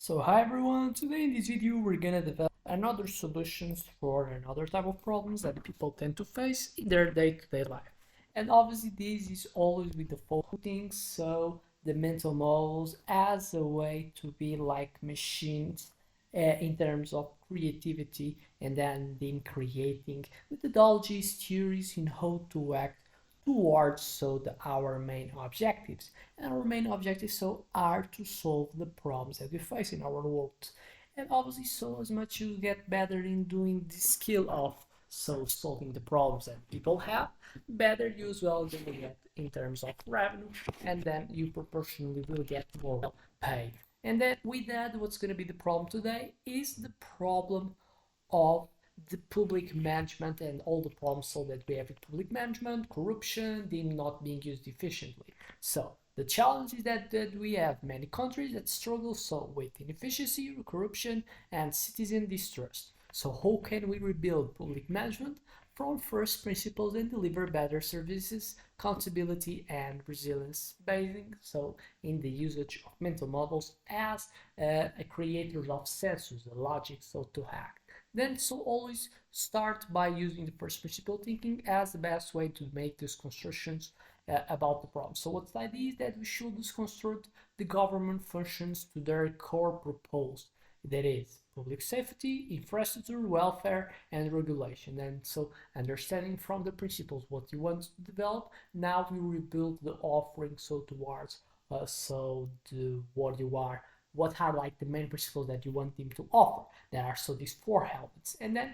So hi everyone, today in this video we're gonna develop another solutions for another type of problems that people tend to face in their day-to-day life. And obviously this is always with the focusing, so the mental models as a way to be like machines in terms of creativity and then creating methodologies, theories in how to act towards our main objectives, and our main objectives are to solve the problems that we face in our world. And obviously as much you get better in doing the skill of solving the problems that people have, better you as well will get in terms of revenue, and then you proportionally will get more paid. And then with that, what's going to be the problem today is the problem of the public management and all the problems that we have with public management, corruption, them not being used efficiently. So the challenge is that we have many countries that struggle with inefficiency, corruption, and citizen distrust. So how can we rebuild public management from first principles and deliver better services, accountability, and resilience, basing in the usage of mental models as a creator of sensors, the logic to hack. Then always start by using the first principle thinking as the best way to make these constructions about the problem. So what's the idea is that we should construct the government functions to their core purpose, that is public safety, infrastructure, welfare, and regulation. And understanding from the principles what you want to develop, now we rebuild the offering towards what are like the main principles that you want them to offer. There are these four elements, and then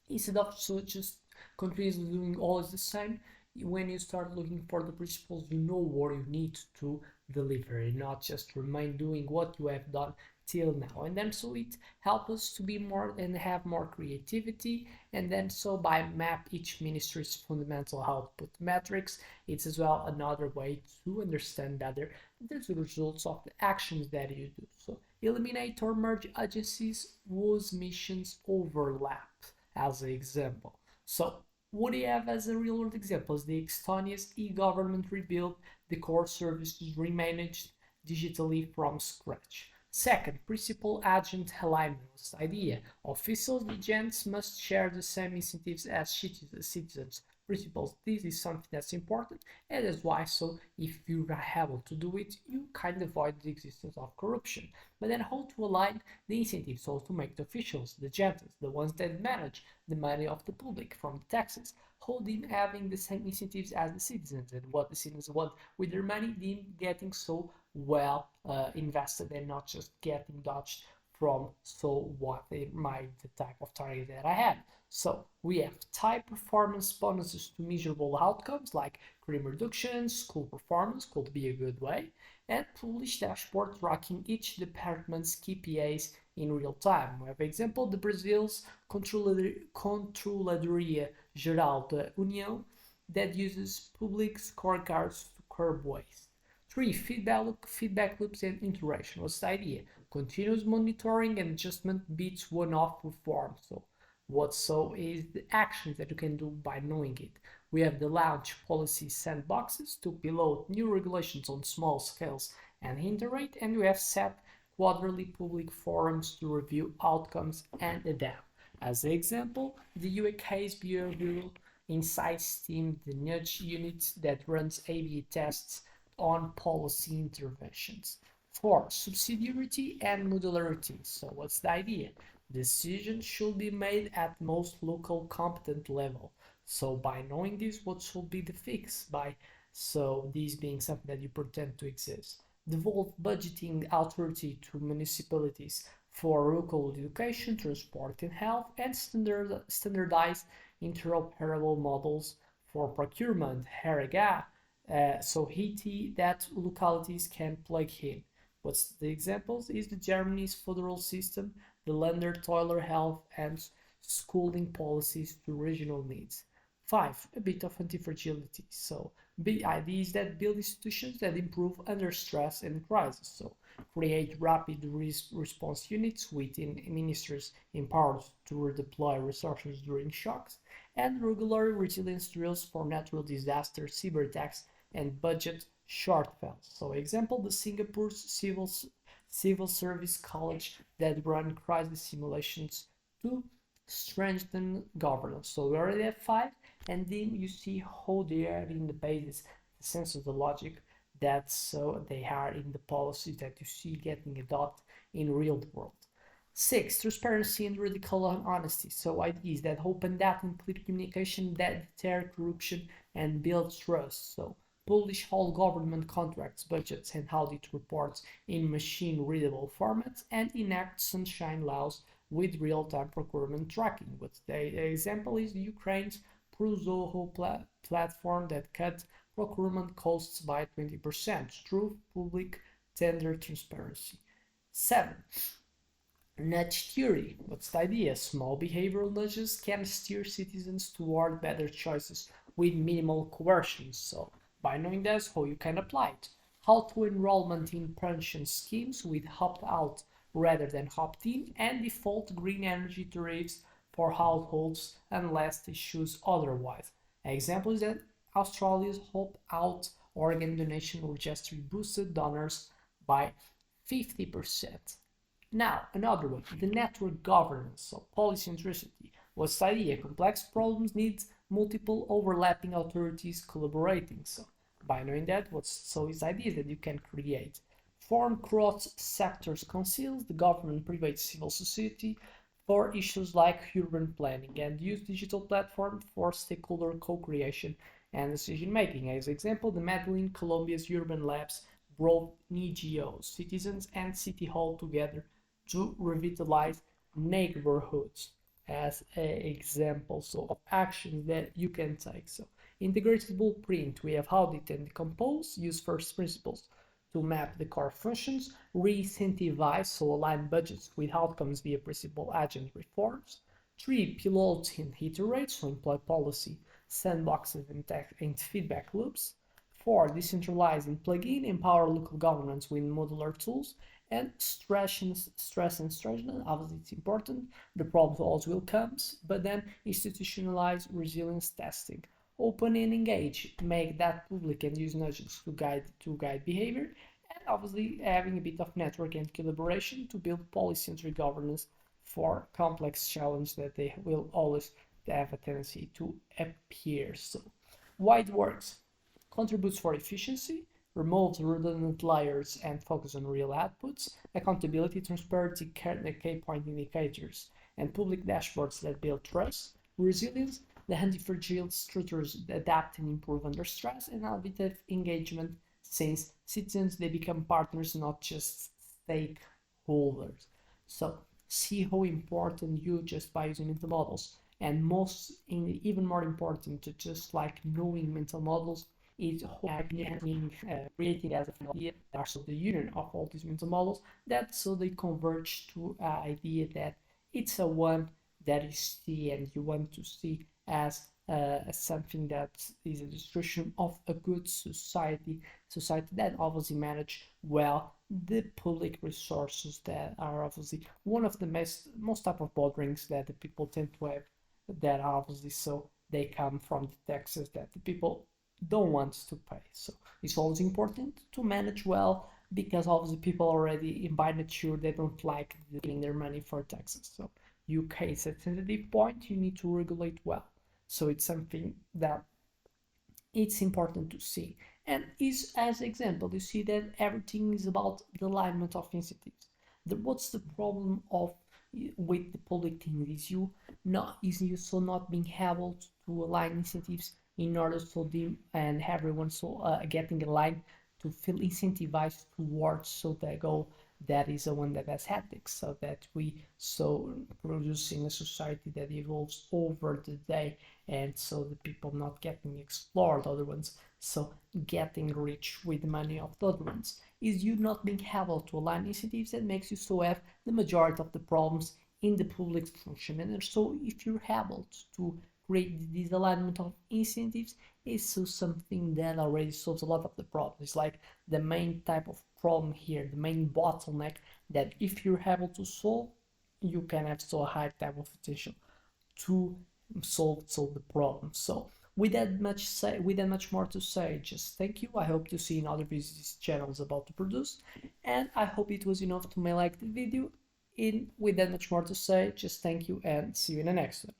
instead of just continuously doing always the same, when you start looking for the principles, you know what you need to deliver and not just remain doing what you have done till now. And then it helps us to be more and have more creativity. And then by map each ministry's fundamental output metrics, it's as well another way to understand better the results of the actions that you do. So eliminate or merge agencies whose missions overlap as an example. So what do you have as a real world examples? The Estonia's e-government rebuilt the core services remanaged digitally from scratch. Second, principal agent alignment was the idea. Officials, agents must share the same incentives as citizens. Principles. This is something that's important, and that's why if you are able to do it, you kind of avoid the existence of corruption. But then how to align the incentives, so to make the officials, the agents, the ones that manage the money of the public from the taxes, how them having the same incentives as the citizens, and what the citizens want with their money, them getting well invested and not just getting dodged from what they might the type of target that I had. So we have type performance bonuses to measurable outcomes like crime reduction, school performance could be a good way, and publish dashboard tracking each department's KPIs in real time. We have example the Brazil's Controladoria Geral da União that uses public scorecards to curb waste. 3. Feedback loops and iteration. What's the idea? Continuous monitoring and adjustment beats one-off reform. So what is the actions that you can do by knowing it? We have the launch policy sandboxes to pilot new regulations on small scales and iterate, and we have set quarterly public forums to review outcomes and adapt. As an example, the UK's Behavioral Insights team, the nudge unit that runs A/B tests on policy interventions. 4. Subsidiarity and modularity. So what's the idea? Decisions should be made at most local competent level. So by knowing this, what should be the fix? This being something that you pretend to exist. Devolve budgeting authority to municipalities for local education, transport and health, and standardize interoperable models for procurement, HRG, HET that localities can plug in. What's the examples is the Germany's federal system, the Länder Toiler health and schooling policies to regional needs. 5. A bit of anti-fragility. So the idea is that build institutions that improve under stress and crisis. So create rapid response units within ministries empowered to redeploy resources during shocks, and regular resilience drills for natural disasters, cyber attacks, and budget shortfalls. So example, the Singapore's civil service college that run crisis simulations to strengthen governance. So we already have five, and then you see how they are in the basis, the sense of the logic that so they are in the policies that you see getting adopted in real world. Six, transparency and radical honesty. So ideas that open data and clear communication that deter corruption and build trust. So publish all government contracts, budgets, and audit reports in machine-readable formats and enact sunshine laws with real-time procurement tracking. But the example is Ukraine's ProZorro platform that cut procurement costs by 20% through public tender transparency. 7. Nudge theory. What's the idea? Small behavioral nudges can steer citizens toward better choices with minimal coercion. So, by knowing this, how you can apply it. How to enrollment in pension schemes with opt-out rather than opt-in, and default green energy tariffs for households unless they choose otherwise. An example is that Australia's opt-out organ donation registry boosted donors by 50%. Now, another one, the network governance, so polycentricity. What's the idea? Complex problems need multiple overlapping authorities collaborating. So, by knowing that, is the idea that you can create. Form cross-sectors councils, the government, private, civil society, for issues like urban planning, and use digital platform for stakeholder co-creation and decision-making. As example, the Medellin, Colombia's urban labs brought NGOs, citizens, and City Hall together to revitalize neighborhoods as examples of actions that you can take. So integrated blueprint, we have Audit and Decompose, use first principles to map the core functions, Re-incentivize, so align budgets with outcomes via principal agent reforms. 3. Pilot and Iterate, so employ policy, sandboxes and feedback loops. 4. Decentralize and Plug-In, empower local governments with modular tools. And stress and strengthen, obviously it's important, the problems always will come, but then institutionalize resilience testing. Open and engage, make that public and use nudges to guide behavior, and obviously having a bit of network and collaboration to build polycentric governance for complex challenges that they will always have a tendency to appear. So, why it works? Contributes for efficiency, removes redundant layers and focus on real outputs, accountability, transparency, key point indicators, and public dashboards that build trust, resilience, the anti-fragile structures adapt and improve under stress, and auditive engagement, since citizens they become partners, not just stakeholders. So see how important you just by using mental models, and even more important to just like knowing mental models is creating as an idea that so the union of all these mental models that so they converge to an idea that it's a one that you see and you want to see as something that is a description of a good society that obviously manage well the public resources that are obviously one of the most type of botherings that the people tend to have, that obviously so they come from the taxes that the people don't want to pay. So it's always important to manage well, because obviously people already by nature they don't like giving their money for taxes. So UK is a sensitive point, you need to regulate well. So it's something that it's important to see. And is as example, you see that everything is about the alignment of incentives. What's the problem of with the public thing is you not being able to align incentives in order so and everyone getting aligned to feel incentivized towards so the goal that is the one that has ethics, so that we producing a society that evolves over the day, and so the people not getting explored, other ones so getting rich with the money of the other ones. Is you not being able to align incentives that makes you so have the majority of the problems in the public function. And so if you're able to create this alignment of incentives, is so something that already solves a lot of the problems. It's like the main type of problem here, the main bottleneck that if you're able to solve, you can have so high type of potential to solve the problem. So with that much more to say, just thank you. I hope to see in other videos channels about to produce, and I hope it was enough to make like the video. In with that much more to say, just thank you and see you in the next one.